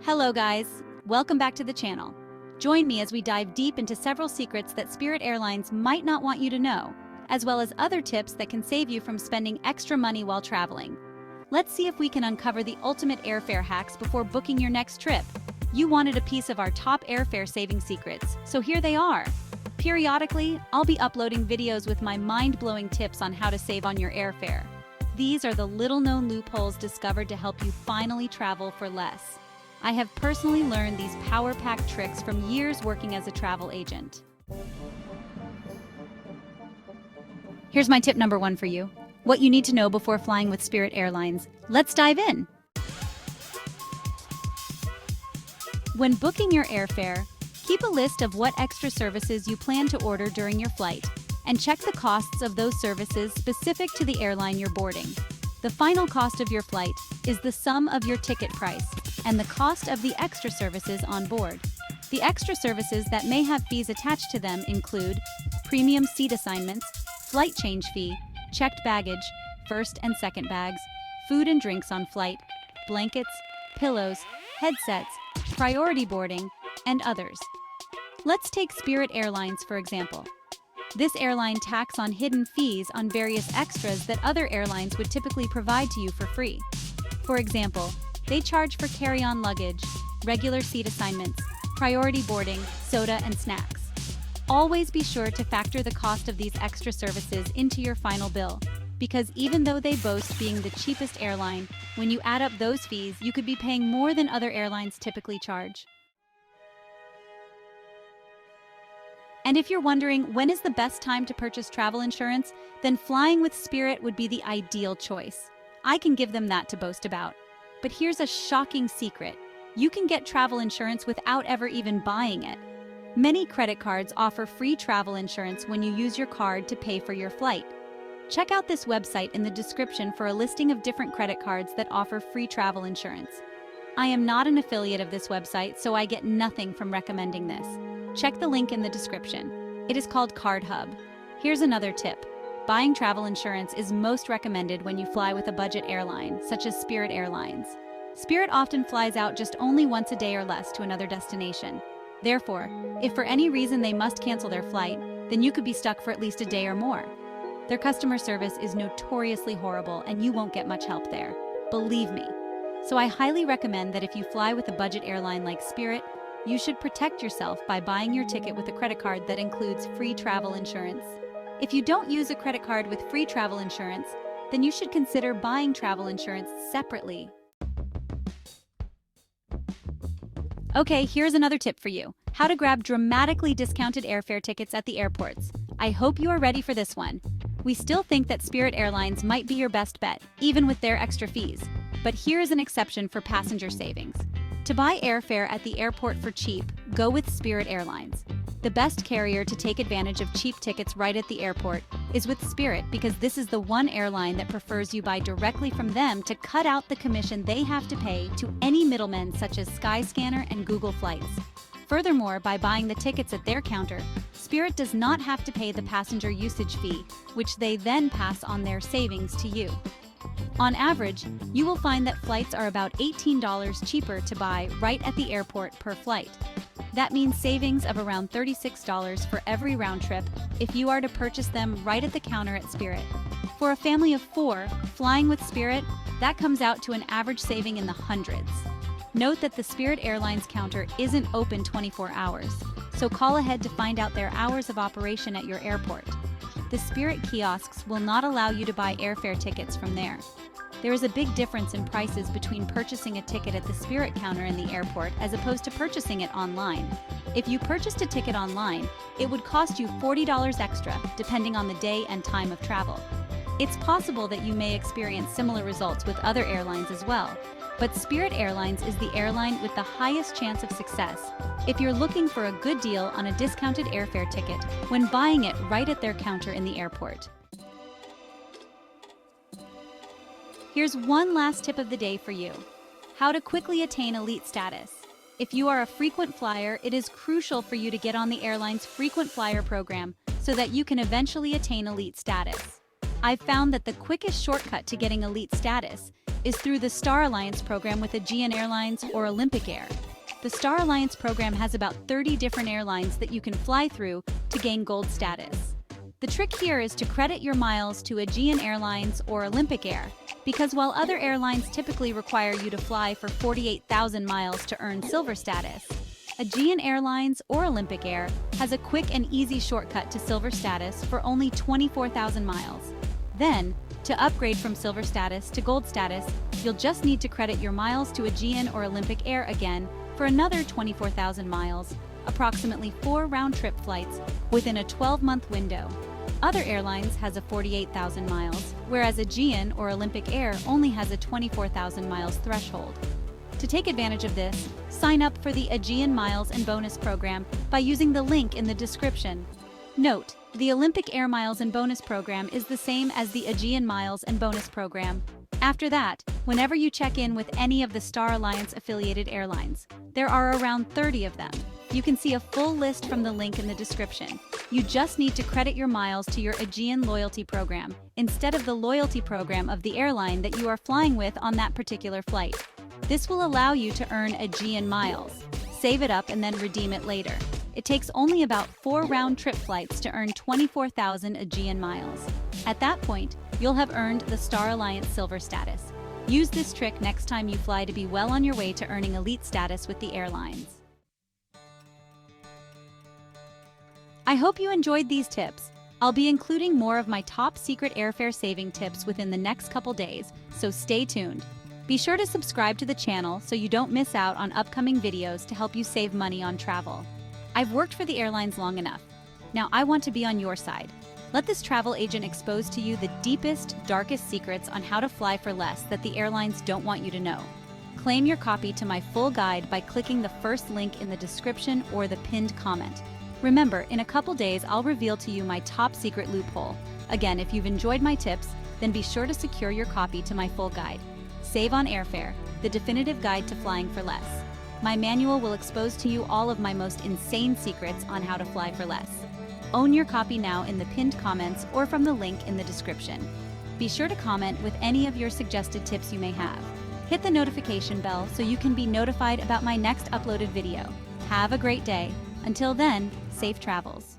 Hello guys, welcome back to the channel. Join me as we dive deep into several secrets that Spirit Airlines might not want you to know, as well as other tips that can save you from spending extra money while traveling. Let's see if we can uncover the ultimate airfare hacks before booking your next trip. You wanted a piece of our top airfare saving secrets, so here they are. Periodically, I'll be uploading videos with my mind-blowing tips on how to save on your airfare. These are the little-known loopholes discovered to help you finally travel for less. I have personally learned these power-packed tricks from years working as a travel agent. Here's my tip number 1 for you. What you need to know before flying with Spirit Airlines. Let's dive in. When booking your airfare, keep a list of what extra services you plan to order during your flight, and check the costs of those services specific to the airline you're boarding. The final cost of your flight is the sum of your ticket price and the cost of the extra services on board. The extra services that may have fees attached to them include premium seat assignments, flight change fee, checked baggage, first and second bags, food and drinks on flight, blankets, pillows, headsets, priority boarding, and others. Let's take Spirit Airlines for example. This airline tacks on hidden fees on various extras that other airlines would typically provide to you for free. For example, they charge for carry-on luggage, regular seat assignments, priority boarding, soda, and snacks. Always be sure to factor the cost of these extra services into your final bill, because even though they boast being the cheapest airline, when you add up those fees, you could be paying more than other airlines typically charge. And if you're wondering when is the best time to purchase travel insurance, then flying with Spirit would be the ideal choice. I can give them that to boast about. But here's a shocking secret. You can get travel insurance without ever even buying it. Many credit cards offer free travel insurance when you use your card to pay for your flight. Check out this website in the description for a listing of different credit cards that offer free travel insurance. I am not an affiliate of this website, so I get nothing from recommending this. Check the link in the description. It is called Card Hub. Here's another tip. Buying travel insurance is most recommended when you fly with a budget airline, such as Spirit Airlines. Spirit often flies out just only once a day or less to another destination. Therefore, if for any reason they must cancel their flight, then you could be stuck for at least a day or more. Their customer service is notoriously horrible and you won't get much help there. Believe me. So I highly recommend that if you fly with a budget airline like Spirit, you should protect yourself by buying your ticket with a credit card that includes free travel insurance. If you don't use a credit card with free travel insurance, then you should consider buying travel insurance separately. Okay, here's another tip for you. How to grab dramatically discounted airfare tickets at the airports. I hope you are ready for this one. We still think that Spirit Airlines might be your best bet, even with their extra fees. But here is an exception for passenger savings. To buy airfare at the airport for cheap, go with Spirit Airlines. The best carrier to take advantage of cheap tickets right at the airport is with Spirit because this is the one airline that prefers you buy directly from them to cut out the commission they have to pay to any middlemen such as Skyscanner and Google Flights. Furthermore, by buying the tickets at their counter, Spirit does not have to pay the passenger usage fee, which they then pass on their savings to you. On average, you will find that flights are about $18 cheaper to buy right at the airport per flight. That means savings of around $36 for every round trip if you are to purchase them right at the counter at Spirit. For a family of 4, flying with Spirit, that comes out to an average saving in the hundreds. Note that the Spirit Airlines counter isn't open 24 hours, so call ahead to find out their hours of operation at your airport. The Spirit kiosks will not allow you to buy airfare tickets from there. There is a big difference in prices between purchasing a ticket at the Spirit counter in the airport as opposed to purchasing it online. If you purchased a ticket online, it would cost you $40 extra, depending on the day and time of travel. It's possible that you may experience similar results with other airlines as well, but Spirit Airlines is the airline with the highest chance of success if you're looking for a good deal on a discounted airfare ticket when buying it right at their counter in the airport. Here's one last tip of the day for you. How to quickly attain elite status. If you are a frequent flyer, it is crucial for you to get on the airline's frequent flyer program so that you can eventually attain elite status. I've found that the quickest shortcut to getting elite status is through the Star Alliance program with Aegean Airlines or Olympic Air. The Star Alliance program has about 30 different airlines that you can fly through to gain gold status. The trick here is to credit your miles to Aegean Airlines or Olympic Air, because while other airlines typically require you to fly for 48,000 miles to earn silver status, Aegean Airlines or Olympic Air has a quick and easy shortcut to silver status for only 24,000 miles. Then, to upgrade from silver status to gold status, you'll just need to credit your miles to Aegean or Olympic Air again for another 24,000 miles, approximately 4 round-trip flights within a 12-month window. Other airlines has a 48,000 miles, whereas Aegean or Olympic Air only has a 24,000 miles threshold. To take advantage of this, sign up for the Aegean Miles and Bonus program by using the link in the description. Note, the Olympic Air Miles and Bonus program is the same as the Aegean Miles and Bonus program. After that, whenever you check in with any of the Star Alliance affiliated airlines, there are around 30 of them. You can see a full list from the link in the description. You just need to credit your miles to your Aegean loyalty program instead of the loyalty program of the airline that you are flying with on that particular flight. This will allow you to earn Aegean miles, save it up and then redeem it later. It takes only about 4 round-trip flights to earn 24,000 Aegean miles. At that point, you'll have earned the Star Alliance Silver status. Use this trick next time you fly to be well on your way to earning elite status with the airlines. I hope you enjoyed these tips. I'll be including more of my top secret airfare saving tips within the next couple days, so stay tuned. Be sure to subscribe to the channel so you don't miss out on upcoming videos to help you save money on travel. I've worked for the airlines long enough. Now I want to be on your side. Let this travel agent expose to you the deepest, darkest secrets on how to fly for less that the airlines don't want you to know. Claim your copy to my full guide by clicking the first link in the description or the pinned comment. Remember, in a couple days I'll reveal to you my top secret loophole. Again, if you've enjoyed my tips, then be sure to secure your copy to my full guide. Save on Airfare, the definitive guide to flying for less. My manual will expose to you all of my most insane secrets on how to fly for less. Own your copy now in the pinned comments or from the link in the description. Be sure to comment with any of your suggested tips you may have. Hit the notification bell so you can be notified about my next uploaded video. Have a great day. Until then, safe travels.